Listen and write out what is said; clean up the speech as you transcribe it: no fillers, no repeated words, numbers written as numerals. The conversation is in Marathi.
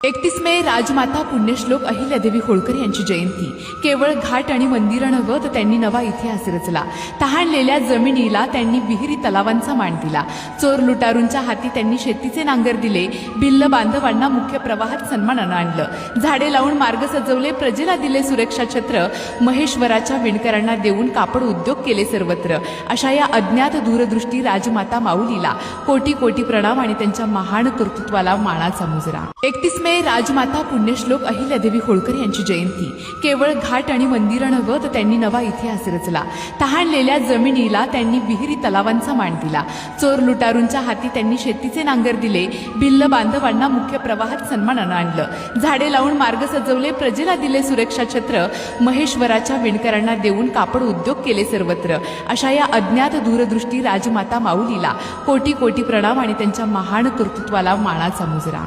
31 मे राजमाता पुण्यश्लोक अहिल्यादेवी होळकर यांची जयंती। केवळ घाट आणि मंदिरं नव्हे तर त्यांनी नवा इतिहास रचला। तहानलेल्या जमिनीला त्यांनी विहिरी तलावांचा मान दिला। चोर लुटारूंच्या हाती त्यांनी शेतीचे नांगर दिले। भिल्ल बांधवांना मुख्य प्रवाहात सन्मानानं आणलं। झाडे लावून मार्ग सजवले, प्रजेला दिले सुरक्षा छत्र। महेश्वराच्या विणकरांना देऊन कापड उद्योग केले सर्वत्र। अशा या अज्ञात दूरदृष्टी राजमाता माऊलीला कोटी कोटी प्रणाम आणि त्यांच्या महान कर्तृत्वाला मानाचा मुजरा। 31 मे राजमाता पुण्यश्लोक अहिल्यादेवी होळकर यांची जयंती। केवळ घाट आणि मंदिरं नव्हे तर त्यांनी नवा इतिहास रचला। तहानलेल्या जमिनीला त्यांनी विहिरी तलावांचा मान दिला। चोर लुटारूंच्या हाती त्यांनी शेतीचे नांगर दिले। भिल्ल बांधवांना मुख्य प्रवाहात सन्मानानं आणलं। झाडे लावून मार्ग सजवले, प्रजेला दिले सुरक्षा छत्र। महेश्वराच्या विणकरांना देऊन कापड उद्योग केले सर्वत्र। अशा या अज्ञात दूरदृष्टी राजमाता माऊलीला कोटी कोटी प्रणाम आणि त्यांच्या महान कर्तृत्वाला मानाचा मुजरा।